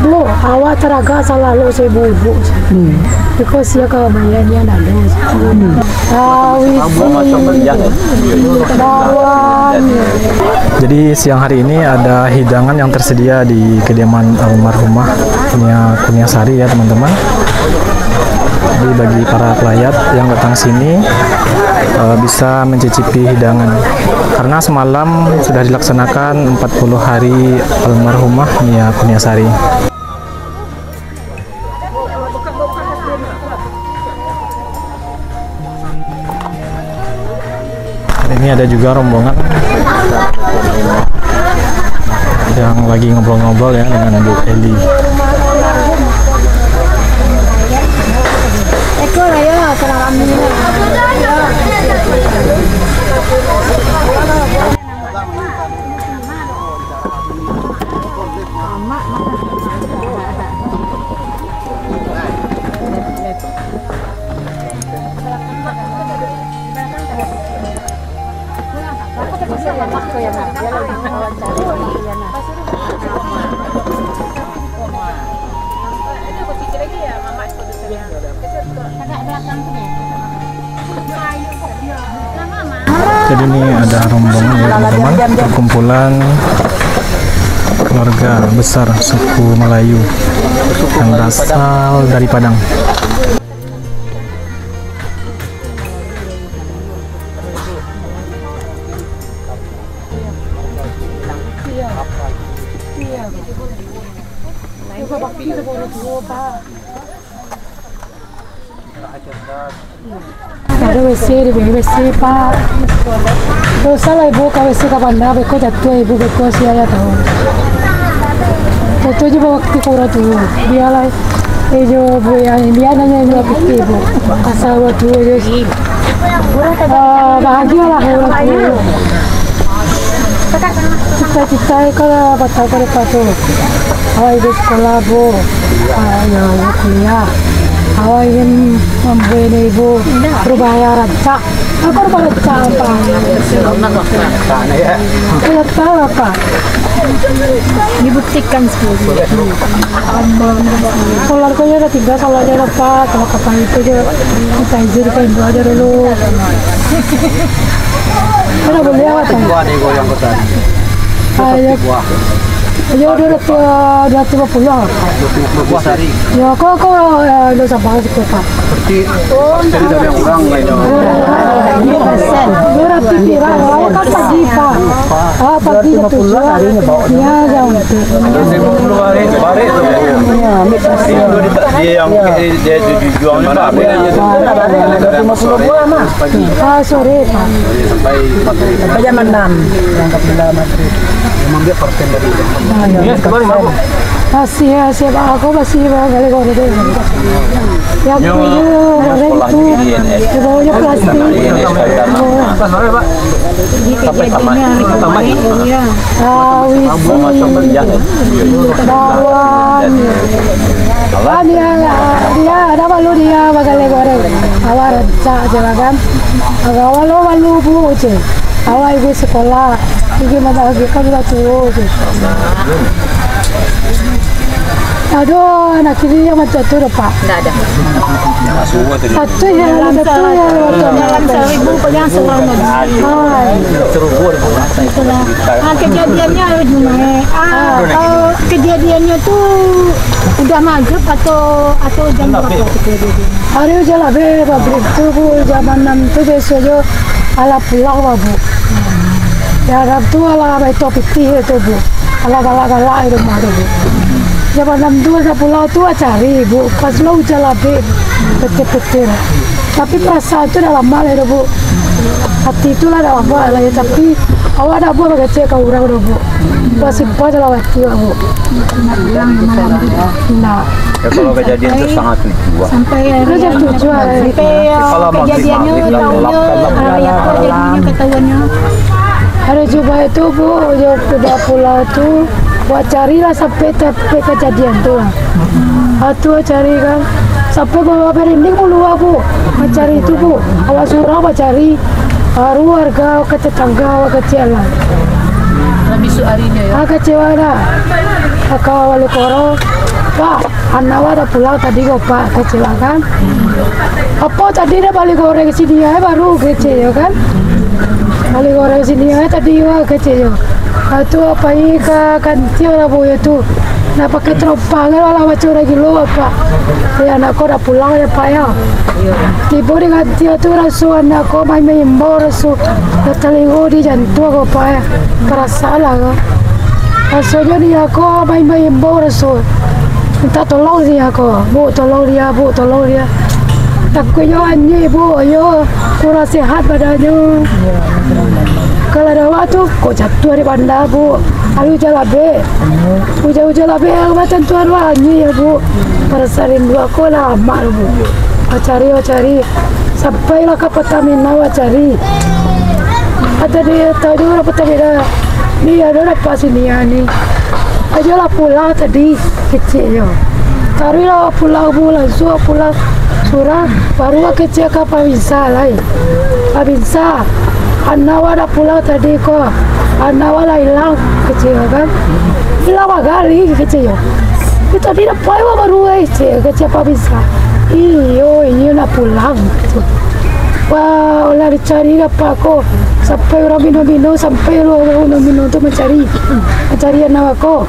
Bu, awak teraga selalu saya bubu. Because ya kebayanya nado. Jadi siang hari ini ada hidangan yang tersedia di kediaman almarhumah Kuniasari ya teman-teman. Jadi bagi para pelayat yang datang sini bisa mencicipi hidangan. Karena semalam sudah dilaksanakan 40 hari almarhumah Nia Kuniasari. Ini ada juga rombongan yang lagi ngobrol-ngobrol ya dengan Bu Eli. Jadi ini ada rombongan ya teman-teman, perkumpulan keluarga besar suku Melayu yang berasal dari Padang. Ada WC di WC Pak. Terus salah ibu ke WC kapan dah? Beko jatuh ibu beko si ayah tahu. Jatuh juga waktu kurang tuh. Biarlah ibu bu yang dia nanya ibu waktu ibu. Asal waktu itu bahagialah orang tua. Cita-cita kalau batal pada patu. Awal ibu sekolah bu, ayah kuliah. Awal ingin membuat ibu berbahaya raca. Apa berbahaya raca apa? Saya tahu apa. Dibuktikan sebelumnya. Keluarganya ada 3, salahnya ada 4. Kalau kapan itu dia kita izin ke ibu aja dulu. Kita boleh apa? Ya udah 250 lah. Ya kok udah sampai sih Pak. Seperti dari orang lain. Berat tinggi lah. Awak kan pagi Pak. Pagi itu. Ya jauh. 50 hari bare itu. Dia yang dia jual mana? Sore Pak. Sampai jam 6 berangkat ke Madrid. Memang dia persen dari masih aku masih kali kau itu yang itu orang itu baunya plastik sampai bawang dia ada malu dia bakal goreng awal cak jelakan awal malu bu je awal ibu sekolah gimana lagi kan udah tua aduh, anak ini yang macam tu Pak. Tidak ada. Satu yang seribu yang selama. Kejadiannya kejadiannya tuh udah maghrib atau jam berapa kejadiannya? Hari udah lebih maghrib tuh bu, jam 6 tuh besok ala pulang bu. Ya tuh ala itu piti itu bu, ala galak itu mah bu. Jam 6 tuh ke pulau tuh cari bu, pas lo udah lebih petir-petir. Tapi perasaan itu dalam mal ya bu, hati itu lah dalam mal ya. Tapi awak ada bu bagacek kau orang bu, masih pas dalam waktu bu. Nah, kalau kejadian itu sangat tua. sampai jam 7 sampai kejadiannya ketahuannya. Hari Jumat itu bu, udah pulau tuh. Buat carilah sampai kejadian tuh. Atuh cari kan sampai bawa berending mulu bu, cari itu bu. Kalau surau cari warga ke tetangga kecil lah. Lebih suarinya ya. Kecewa dah. Kakak wali koro Pak, Anawa ada pulang tadi kok Pak, kecelakaan. Apa tadi dia balik goreng sini ya baru kecil ya kan? Balik goreng sini ya tadi wah kecil ya. Itu apa ke kantin lah bu itu. Nah pakai teropang lah macam lagi lo apa? Ya anakku udah pulang ya Pak ya. Tiba di kantin itu rasu anakku main bau rasu. Telingo di jantung kok Pak ya. Perasaan lah kok. Rasanya dia kok main bau rasu. Minta tolong dia kok. Bu tolong dia, Bu tolong dia. Takutnya anjing Bu, ayo kurang sehat badannya. Kalau ada waktu, kok jatuh dari bandar Bu. Ayo jalabe, uja labe, macam tuan wangi ya Bu. Perasaan rindu aku lama Bu. Cari, sampailah ke Pertamina cari. Ada dia tahu juga Pertamina. Dia ada apa sini ni? Ayolah pulang tadi kecil ya. Carilah pulang Bu, langsung pulang. Surah baru kecil ke Pabinsa lah. Pabinsa, Anawa dah pulang tadi kok. Anawa lah hilang kecil kan. Hilang kali kecil. Kita tidak payah baru kecil Pabinsa. Iyo nak pulang. Wah, lah dicari apa kok. Sampai orang minum, sampai orang minum tu mencari Anawa kok.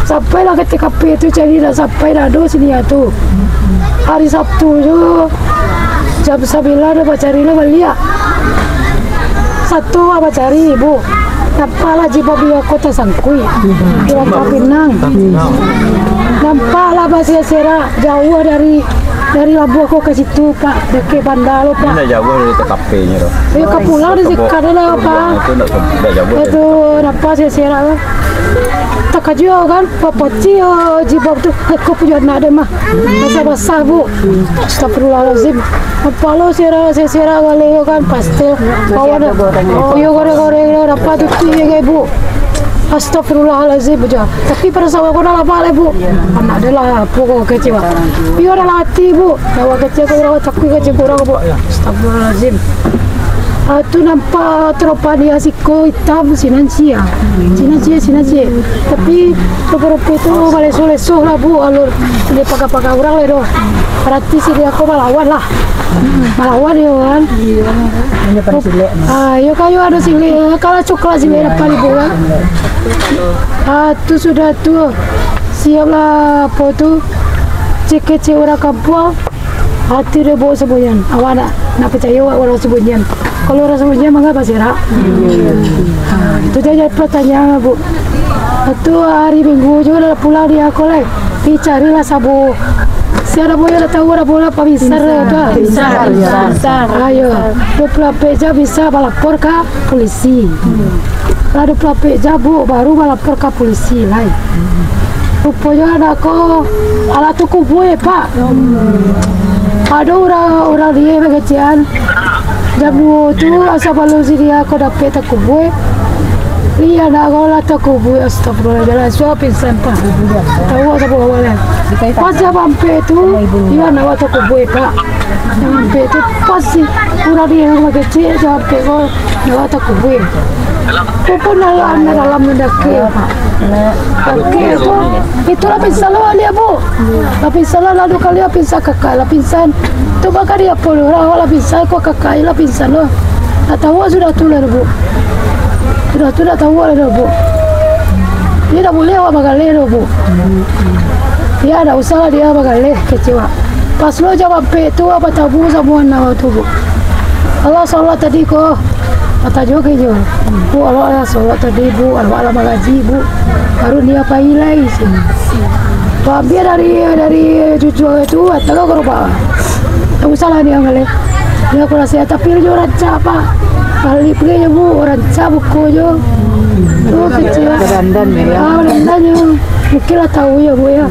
Sampailah ke TKP itu cari dah sampai dah sini tu. Hari Sabtu tu jam 9 dah cari lah balik. Satu apa cari Bu. Nampaklah jibab dia kota Sangkui. Dia Pinang. Nampaklah bahasa Sera jauh dari Labuh aku ke situ Pak. Dekat bandar lo Pak. Ini jauh dari TKP-nya tu. Dia ke pulang di sekitar lah Pak. Itu nampak Sera lah. Tak kaju kan, papa cio jibab tu, aku punya anak dia mah, basah Bu. Astagfirullahalazim. Apa lo sera kali kan pastel, kawan. Oh yo goreng apa tu tiga Bu. Astagfirullahalazim aja. Tapi pada saat aku dah lama Bu, anak dia lah pokok kecil. Biar dah latih Bu, bawa kecil kurang takut kecil kurang Bu. Astagfirullahalazim. Tu nampak teropa dia siko hitam sinansia. Tapi beberapa itu leso lah Bu, alur dia pakai orang le doh. Berarti si dia aku melawan lah. Melawan dia kan. Yo kayu ada sini kalau coklat sini dapat ibu kan. Tu sudah tu siaplah apa tu cek orang kampung. Hati dia bawa sembunyian. Awak nak percaya orang sembunyian. Kalau orang sembunyian mangga pasirah. Itu jadi pertanyaan Bu. Itu hari Minggu juga dah pulang dia aku lah. Dicarilah sabu. Siapa boleh tahu ada bola pabisar tu. Bisar. Ayo, 20 peja bisa melapor ke polisi. Kalau 20 peja Bu baru melapor ke polisi lah. Rupanya anakku alat tu kubu Pak. Ada orang dia kecian. Jam 2 tu asal balu si dia aku dapat tak kubu. Iya nak kalau tak kubu astagfirullahaladzim. Suap pingsan Pak. Tahu apa awalnya? Pas jam sampai tu dia nak tak kubu Pak. Sampai tu pasti orang dia yang kecil sampai kau nak tak kubu. Pupun dalam mendaki Pak. Okey itulah pinsan lah dia Bu. Pinsan lah lalu kali pinsan kakak lah pinsan. Tu bakal dia puluh orang lah pinsan kau kakak lah pinsan lo. Tak tahu sudah tu lah Bu. Sudah tu dah tahu lah Bu. Dia dah boleh awak bakal le Bu. Dia ada usaha dia bakal le kecewa. Pas lo jawab pe tu apa tabu semua nama tu Bu. Allah solat tadi ko. Kata juga je. Bu Allah solat tadi Bu, Allah mengaji Bu. Baru dia pailai sini. Babia dari cucu itu atau ke rumah. Tak usahlah dia kali. Dia aku rasa tapi dia orang apa? Kali pergi je Bu, orang buku je. Tu kecil. Dandan ya. Dandan mungkin lah tahu ya Bu ya.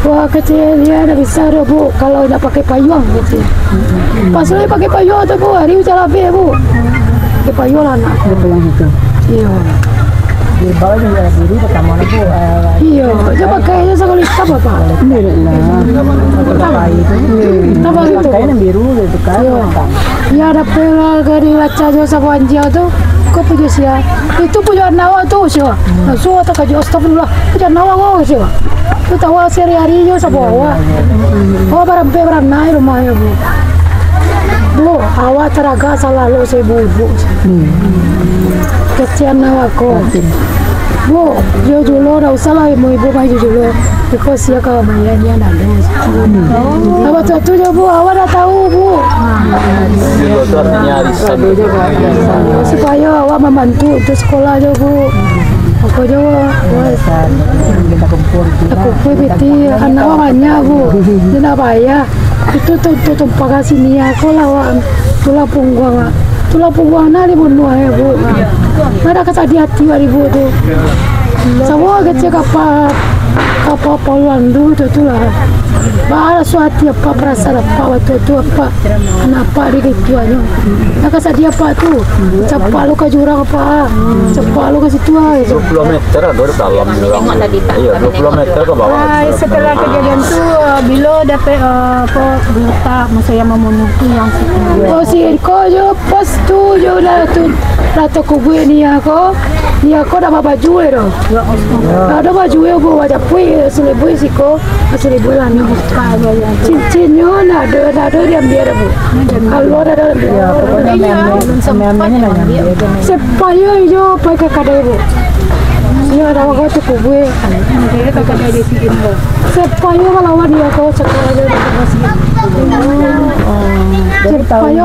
Wah kecil dia dah bisa dah Bu. Kalau nak pakai payung kecil. Pas lagi pakai payung tu Bu, hari ujar lebih Bu. Pakai payung lah nak. Iya. Di bawah juga biru pertama Bu. Iya, dia pakainya sekali hitam apa? Mirip lah. Pakai itu. Apa itu? Pakainya biru gitu kan. Iya, ada pelal dari laca jo sama anjing tu. Kau punya sia. Itu punya nawa tu sia. So tak kaji astagfirullah. Punya nawa kau sia. Tu tahu sehari-harinya sebawa. Oh barang naik rumahnya bu. Bu, awak teraga selalu sebu. Kesian nawa kau. Bu, yo julo dah usah lah ibu mai julo. Because sia kau bayar dia nak dos. Apa tu je bu, awak dah tahu bu. Julo itu artinya arisan. Supaya awak membantu untuk sekolah je bu. Aku jawab, kita kumpul. aku beti anak awak banyak bu. Dia nak bayar. Itu tumpah kat sini aku lawan tulang punggung nari bunuh ya bu. Ada kata hati ribu tu. Semua kecil kapal poluan dulu tu lah. Bahala suatu apa perasaan apa waktu tu apa kenapa dia tuanya. Nak kata dia apa tu? Cepat lu ke jurang apa? Cepat lu ke situ aja. 20 meter ada dalam jurang. Iya, 20 meter ke bawah. Setelah kejadian tu bila dapat apa berita masa yang memenuhi yang oh si Erko je pas tu je lah tu rata kubur ni aku dah baju ero ada baju ya bu wajah pui seribu siko seribu lah ni cincinnya ada dia biar bu kalau ada supaya hijau pakai kadai bu dia ada waktu kubur dia kakak dia sini supaya melawan dia kau sekarang dia masih supaya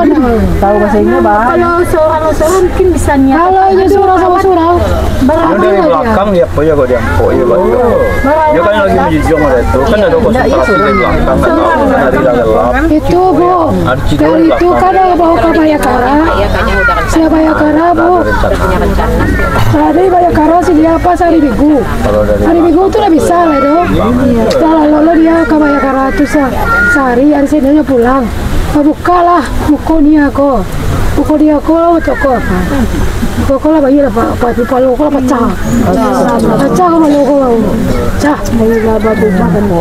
Tahu bahasa Inggris bang? kalau seorang mungkin bisa niat kalau dia surau Dari belakang dia apa ya kau dia empuk ya bang. Dia kan lagi menjunjung ada tu kan ada konsentrasi di belakang dari gelap. itu bu dari itu kan ada bawa ke Bayakara saya Bayakara bu tadi Bayakara sih dia apa hari Minggu tu dah bisa lah tu setelah lalu dia ke Bayakara tu sehari hari sini pulang bukalah buku dia aku toko apa toko lah bayi lah pak palu kalau pecah kalau lo pecah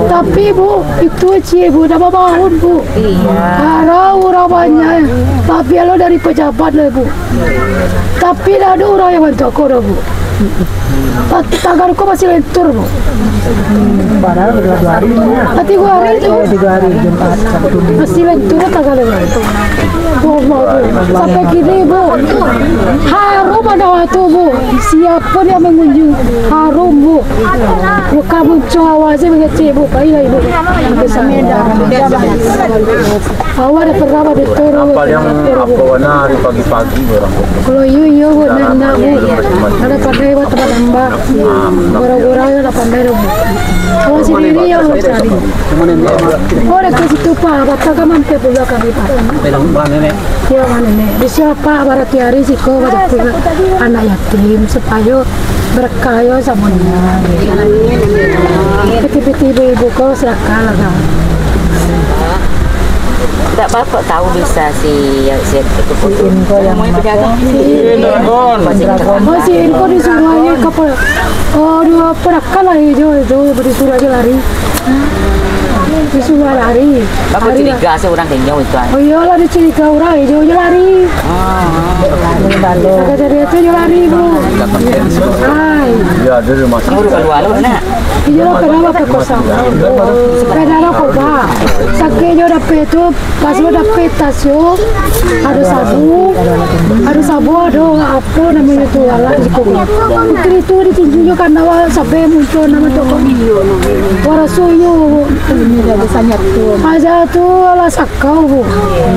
tapi bu itu cie bu dah bangun bu orang banyak tapi lo dari pejabat lah bu tapi dah ada orang yang bantu aku dah bu tanganku masih lentur bu Padahal 2 hari. 3 hari tu 3 hari Jumat Sabtu Minggu. masih lentur tangannya sampai kini bu harum ada waktu bu siapa yang mengunjung harum bu bukan muncul awasnya mengecek bu baiklah ibu awak dah pernah ada turun Apa yang apa warna hari pagi-pagi orang. kalau iya bu nak bu ada pandai buat tempat nambah orang-orang yang ada pandai bu kalau sendiri yang mau cari orang ke situ pak bapak kan mampu pula kami pak ya mana nih di siapa barat hari sih kau pada anak yatim supaya berkah ya semuanya peti-peti ibu kau serakalah kan tak apa tahu bisa si itu Info yang penjaga masih info di sungai kapal dua perakkan lah hijau itu disuruh aja lari disuruh lari kamu curiga seorang kenyau itu oh iyalah dicuriga orang hijau aja lari kata dari itu aja lari bu hai Ya ada rumah kamu udah keluar lu nak hijau kenapa perkosa kenapa kok pak sakitnya dapet itu pas lo dapet tasyo ada sabu ada apa namanya itu alat mungkin itu ditunjukkan karena sampai muncul nama toko warasuyo biasanya tuh aja tuh alas akau bu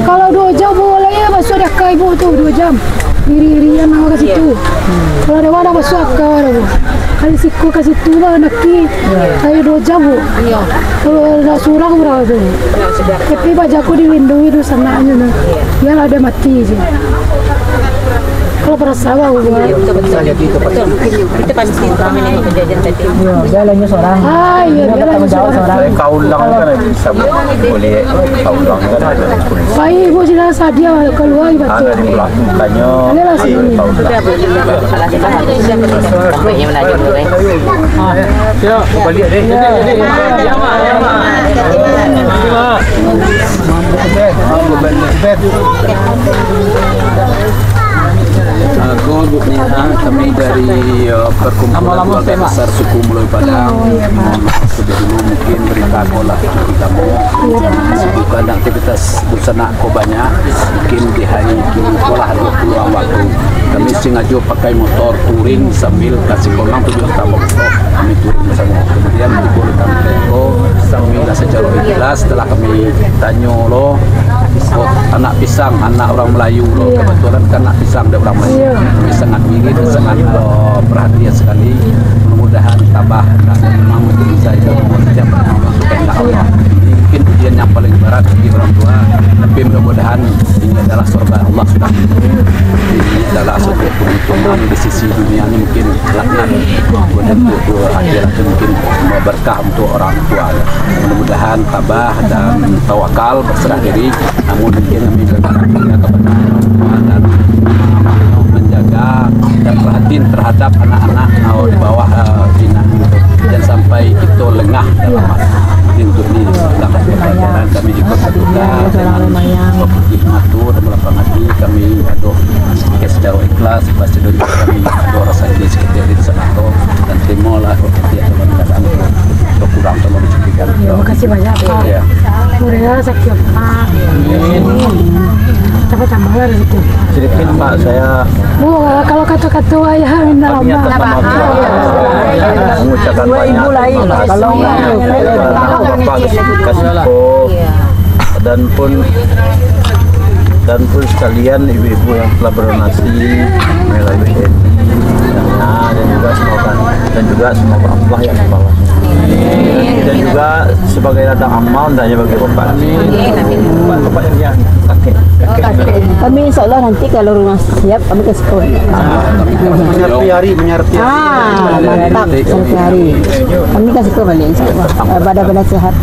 kalau 2 jam boleh ya masuk ada kai bu tuh 2 jam iri-irian nama ke situ kalau ada wadah masuk akau ada bu kali siku ke situ lah naki kayak 2 jam bu kalau ada surang berapa tuh tapi bajaku dilindungi tuh sananya ya ada mati sih kalau perasawa bu betul itu pasti kami nih kejadian tadi jalannya seorang. iya dia lagi Saya kaulang kan bisa boleh kaulang kan ada polisi. baik ibu sudah sadia keluar betul Ada di melakukannya. Ini lah sini. salah siapa sampai menajam dulu Ya, balik deh. Ya, Ma. Aku kami dari perkumpulan keluarga besar suku Meloy Padang. Sudah dulu mungkin berita kolah bagi kamu. Bukan aktivitas busana ko banyak. Mungkin di hari ini kolah 20 waktu. Kami sengaja pakai motor touring sambil kasih kolang tujuan tamu. Kami touring bersama. Kemudian di Pulau Tamreko sambil secara ikhlas setelah kami tanya lo anak pisang, anak orang Melayu lo. Kebetulan kan anak pisang dari orang Melayu. Kami sangat mirip dan sangat perhatian sekali. Mudah-mudahan tabah dan memang bisa itu setiap orang supaya Allah. Ini mungkin ujian yang paling berat bagi orang tua, tapi mudah-mudahan ini adalah surga Allah sudah. Ini adalah suatu peruntungan di sisi dunia ini mungkin laknat, kemudian untuk akhirat mungkin berkah untuk orang tua. Mudah-mudahan tabah dan tawakal berserah diri, namun mungkin kami berharap kepada orang tua dan menjaga dan perhatian terhadap anak-anak di bawah bina dan sampai itu lengah dalam untuk ini dalam pelajaran kami juga berdoa dengan putih matu dan melapang hati kami aduh secara ikhlas pasti doa kami aduh rasa ini sekitar di sana dan terimalah setiap dalam keadaan kurang tolong dicukupkan. Terima kasih banyak Pak. Ya. Mudah sakit Pak. Dapat tambahan rezeki. Sedikit Pak, saya Kalau kata-kata ayah minta mengucapkan banyak Kalau Bapak Kasiko dan pun sekalian ibu-ibu yang telah berdonasi melalui dan juga semoga Allah yang membalas dan juga sebagai ladang amal hanya bagi Bapak. Bapak yang kakek. kami insya Allah nanti kalau rumah siap kami ke sekolah. Menyarpi hari. Mantap setiap hari. Kami ke sekolah balik insya Allah. Pada sehat.